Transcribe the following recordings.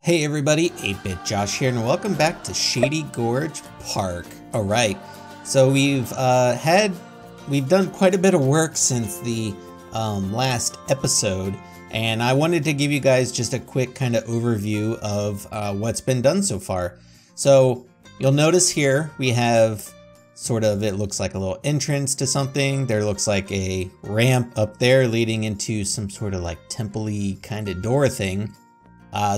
Hey everybody, 8-Bit Josh here, and welcome back to Shady Gorge Park. Alright, so we've done quite a bit of work since the last episode, and I wanted to give you guys just a quick kind of overview of what's been done so far. So you'll notice here we have sort of, it looks like a little entrance to something. There looks like a ramp up there leading into some sort of like temple-y kind of door thing.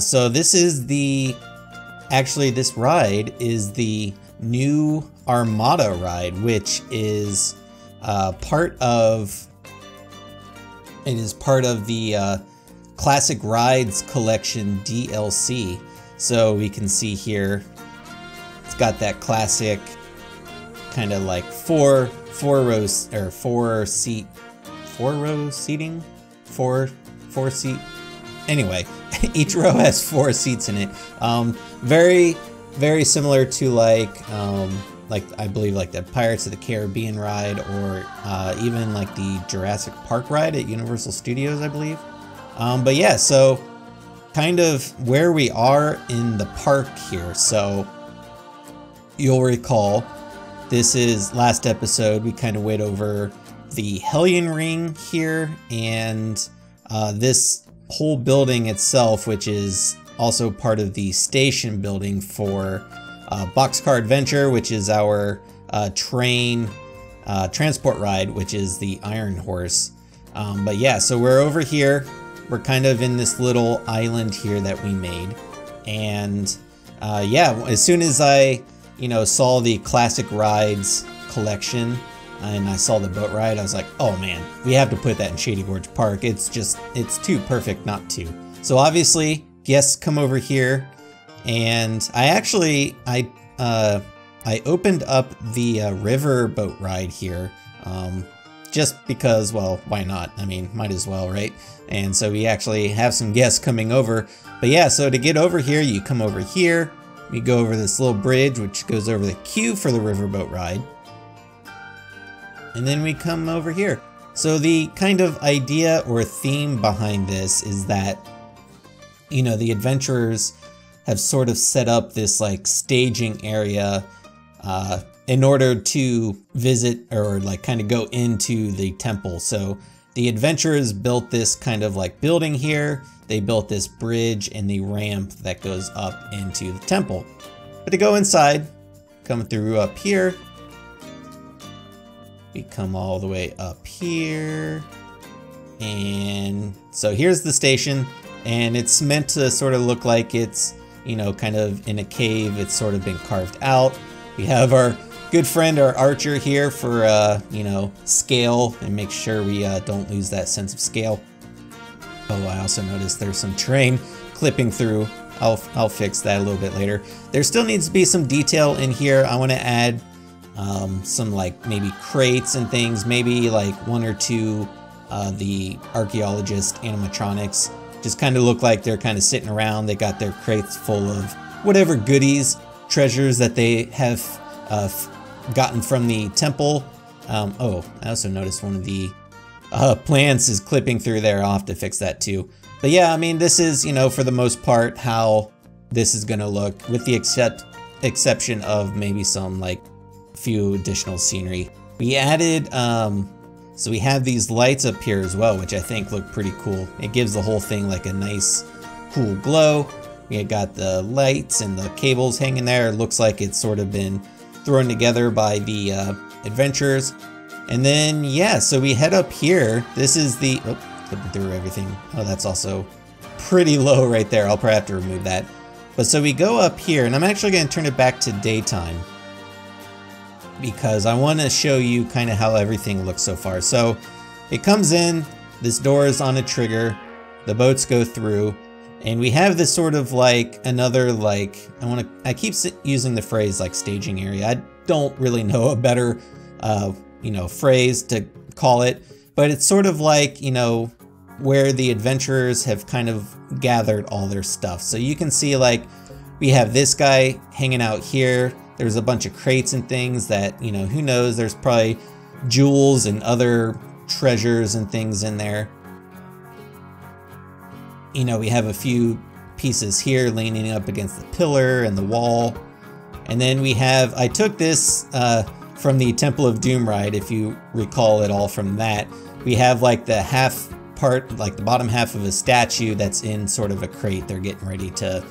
So this is actually this ride is the new Armada ride, which is part of the Classic Rides Collection DLC. So we can see here, it's got that classic kind of like four row seat. Anyway, each row has 4 seats in it. Very similar to like I believe like the Pirates of the Caribbean ride, or even like the Jurassic Park ride at Universal Studios, I believe. But yeah, so kind of where we are in the park here. So you'll recall, this is last episode, we kind of went over the Hellion Ring here, and this whole building itself, which is also part of the station building for Boxcar Adventure, which is our train transport ride, which is the Iron Horse. But yeah, so we're over here. We're kind of in this little island here that we made. And yeah, as soon as I saw the Classic Rides collection and I saw the boat ride, I was like, oh man, we have to put that in Shady Gorge Park. It's too perfect not to. So obviously guests come over here, and I opened up the river boat ride here, just because, well, why not? I mean, might as well, right? And so we actually have some guests coming over. But yeah, so to get over here, you come over here, we go over this little bridge, which goes over the queue for the riverboat ride. And then we come over here. So the kind of idea or theme behind this is that, the adventurers have sort of set up this like staging area in order to visit or like kind of go into the temple. So the adventurers built this kind of like building here. They built this bridge and the ramp that goes up into the temple. But to go inside, come through up here, we come all the way up here, and so here's the station, and it's meant to sort of look like it's, kind of in a cave. It's sort of been carved out. We have our good friend, our archer here for, scale, and make sure we don't lose that sense of scale. Oh, I also noticed there's some terrain clipping through. I'll fix that a little bit later. There still needs to be some detail in here. I want to add some like maybe crates and things, maybe like 1 or 2 the archaeologist animatronics just kind of look like they're kind of sitting around. They got their crates full of whatever goodies, treasures that they have gotten from the temple. Oh, I also noticed one of the plants is clipping through there. I'll have to fix that too. But yeah, I mean, this is, for the most part how this is gonna look, with the exception of maybe some like few additional scenery. We added, so we have these lights up here as well, which I think look pretty cool. It gives the whole thing like a nice cool glow. We got the lights and the cables hanging there. It looks like it's sort of been thrown together by the adventurers. And then, yeah, so we head up here. This is the, flipping through everything. Oh, that's also pretty low right there. I'll probably have to remove that. But so we go up here, and I'm actually going to turn it back to daytime, because I want to show you kind of how everything looks so far. So it comes in, this door is on a trigger, the boats go through, and we have this sort of like another like, I keep using the phrase like staging area. I don't really know a better phrase to call it, but it's sort of like, where the adventurers have kind of gathered all their stuff. So you can see like we have this guy hanging out here. There's a bunch of crates and things that, who knows, there's probably jewels and other treasures and things in there. We have a few pieces here leaning up against the pillar and the wall. And then we have, I took this from the Temple of Doom ride, if you recall it all from that. We have like the half part, like the bottom half of a statue that's in sort of a crate. They're getting ready to,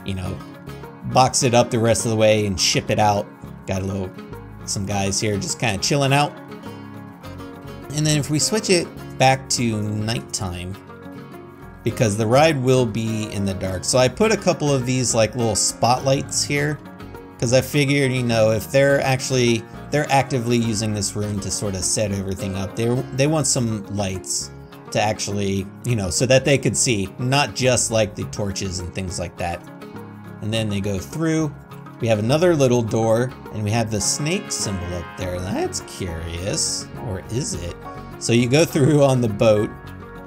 you know, box it up the rest of the way and ship it out. Got some guys here just kind of chilling out. And then if we switch it back to nighttime, because the ride will be in the dark. So I put a couple of these like little spotlights here, because I figured, you know, if they're actively using this room to sort of set everything up, they want some lights to actually, you know, so that they could see, not just like the torches and things like that. And then they go through. We have another little door, and we have the snake symbol up there. That's curious, or is it? So you go through on the boat,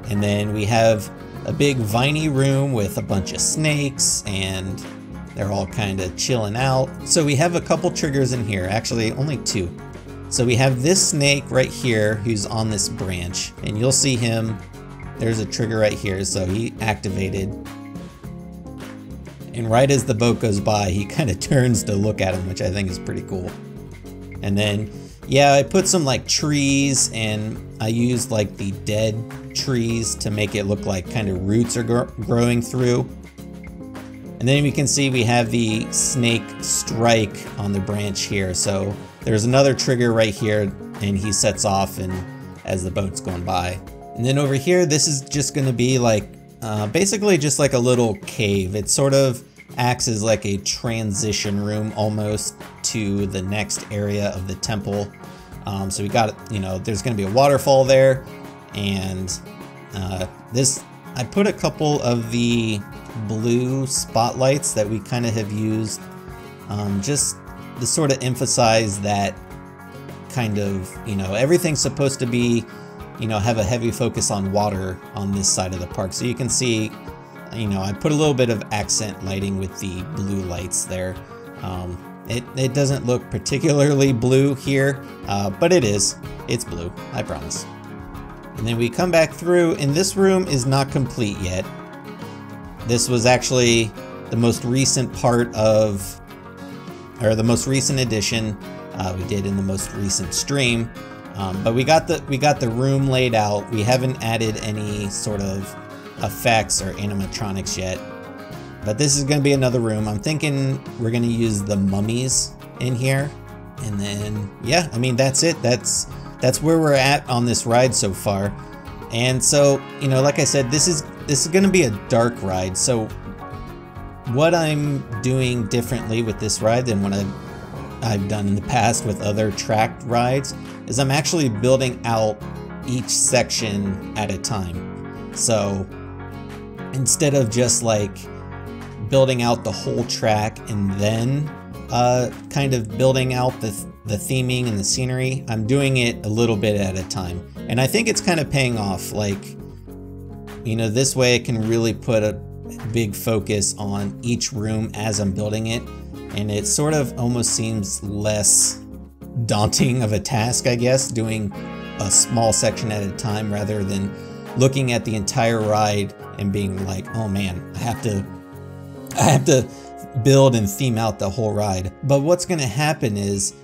and then we have a big viney room with a bunch of snakes, and they're all kind of chilling out. So we have a couple triggers in here, actually only 2. So we have this snake right here who's on this branch, and you'll see him. There's a trigger right here, so he activated. And right as the boat goes by, he kind of turns to look at him, which I think is pretty cool. And then, yeah, I put some like trees, and I used like the dead trees to make it look like kind of roots are growing through. And then we can see we have the snake strike on the branch here. So there's another trigger right here, and he sets off and as the boat's going by. And then over here, this is just going to be like basically just like a little cave. It sort of acts as like a transition room almost to the next area of the temple. So we got, you know, there's going to be a waterfall there, and I put a couple of the blue spotlights that we kind of have used just to sort of emphasize that kind of, you know, everything's supposed to be, you know, have a heavy focus on water on this side of the park. So you can see, you know, I put a little bit of accent lighting with the blue lights there. It doesn't look particularly blue here, but it is. It's blue, I promise. And then we come back through, and this room is not complete yet. This was actually the most recent part of, or the most recent addition we did in the most recent stream. But we got the room laid out. We haven't added any sort of effects or animatronics yet. But this is going to be another room. I'm thinking we're going to use the mummies in here. And then, yeah, I mean, that's it. That's where we're at on this ride so far. And so, you know, like I said, this is going to be a dark ride. So what I'm doing differently with this ride than what I've done in the past with other tracked rides is I'm actually building out each section at a time. So instead of just like building out the whole track and then kind of building out the theming and the scenery, I'm doing it a little bit at a time. And I think it's kind of paying off. Like, you know, this way I can really put a big focus on each room as I'm building it. And it sort of almost seems less daunting of a task, I guess, doing a small section at a time rather than looking at the entire ride and being like, oh man, I have to build and theme out the whole ride. But what's going to happen is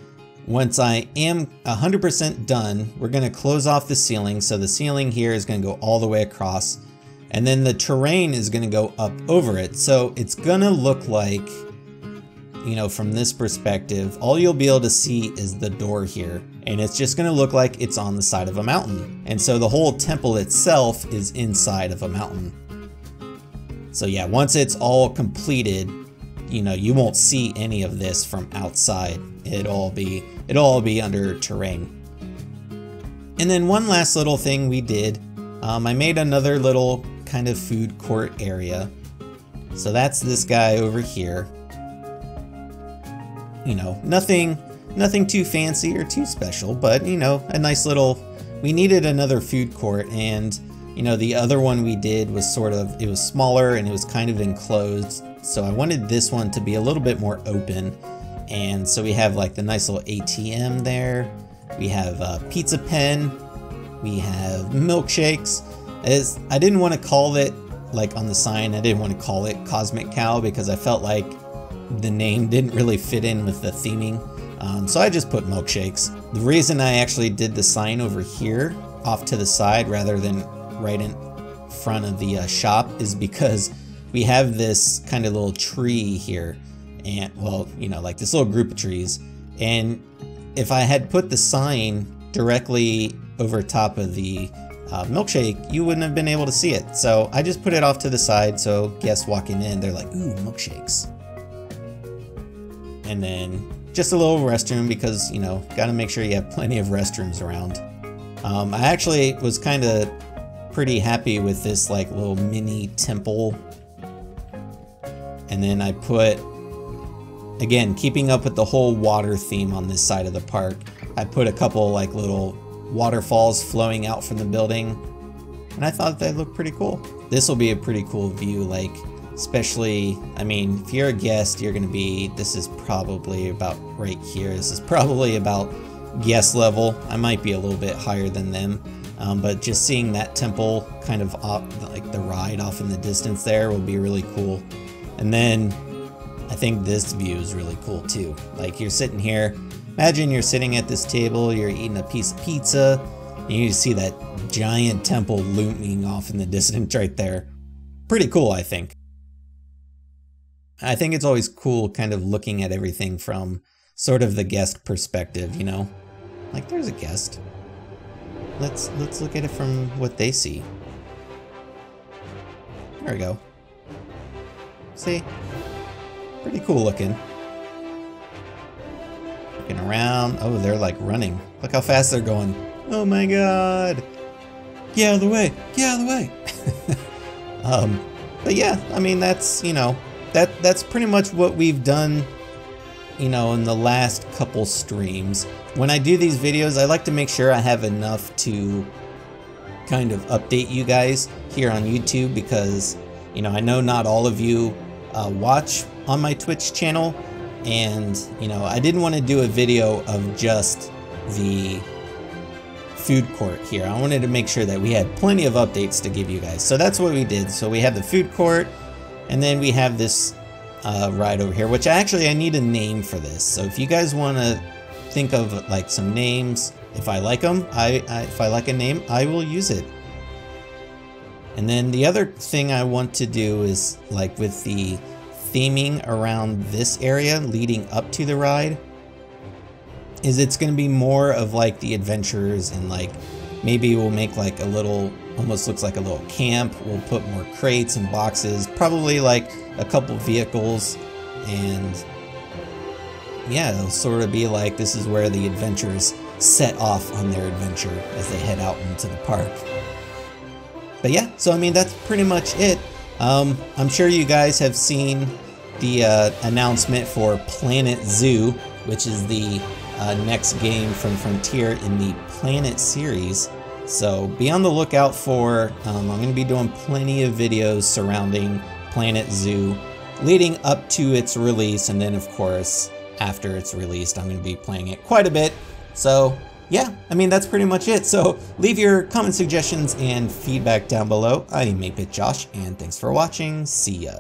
once I am 100% done, we're going to close off the ceiling. So the ceiling here is going to go all the way across, and then the terrain is going to go up over it. So it's going to look like, you know, from this perspective, all you'll be able to see is the door here, and it's just going to look like it's on the side of a mountain. And so the whole temple itself is inside of a mountain. So yeah, once it's all completed, you know, you won't see any of this from outside. It'll all be under terrain. And then one last little thing we did, I made another little kind of food court area. So that's this guy over here. You know, nothing too fancy or too special, but you know, a nice little, we needed another food court, and you know, the other one we did was sort of, it was smaller and it was kind of enclosed. So I wanted this one to be a little bit more open. And so we have like the nice little ATM there. We have a pizza pen. We have milkshakes. I didn't want to call it like on the sign, I didn't want to call it Cosmic Cow because I felt like the name didn't really fit in with the theming. So I just put milkshakes. The reason I actually did the sign over here off to the side rather than right in front of the shop is because we have this kind of little tree here, and well, you know, like this little group of trees, and if I had put the sign directly over top of the milkshake, you wouldn't have been able to see it. So I just put it off to the side so guests walking in, they're like, ooh, milkshakes. And then just a little restroom because, you know, gotta make sure you have plenty of restrooms around. I actually was kind of pretty happy with this like little mini temple. And then I put, again, keeping up with the whole water theme on this side of the park, I put a couple like little waterfalls flowing out from the building, and I thought they looked pretty cool. This will be a pretty cool view, like especially, I mean, if you're a guest, you're gonna be, this is probably about right here. This is probably about guest level. I might be a little bit higher than them, but just seeing that temple kind of off, like the ride off in the distance there will be really cool. And then I think this view is really cool too. Like you're sitting here, imagine you're sitting at this table, you're eating a piece of pizza, and you see that giant temple looming off in the distance right there. Pretty cool, I think. I think it's always cool kind of looking at everything from sort of the guest perspective, you know? Like there's a guest. Let's look at it from what they see. There we go. See? Pretty cool looking. Looking around. Oh, they're like running. Look how fast they're going. Oh my god. Get out of the way. Get out of the way. But yeah, I mean, that's, you know, that's pretty much what we've done, you know, in the last couple streams. When I do these videos, I like to make sure I have enough to kind of update you guys here on YouTube because, you know, I know not all of you watch on my Twitch channel, and, you know, I didn't want to do a video of just the food court here. I wanted to make sure that we had plenty of updates to give you guys. So that's what we did. So we have the food court, and then we have this ride over here, which I need a name for this. So if you guys want to think of like some names, if I like them, if I like a name, I will use it. And then the other thing I want to do is like with the theming around this area leading up to the ride, is it's going to be more of like the adventures, and like maybe we'll make like a little, almost looks like a little camp. We'll put more crates and boxes, probably like a couple vehicles, and yeah, it'll sort of be like this is where the adventurers set off on their adventure as they head out into the park. But yeah, so I mean, that's pretty much it. I'm sure you guys have seen the announcement for Planet Zoo, which is the next game from Frontier in the Planet series. So be on the lookout for, I'm going to be doing plenty of videos surrounding Planet Zoo leading up to its release, and then of course after it's released I'm going to be playing it quite a bit. So yeah, I mean, that's pretty much it. So leave your comment suggestions and feedback down below. I'm 8-Bit Josh, and thanks for watching. See ya.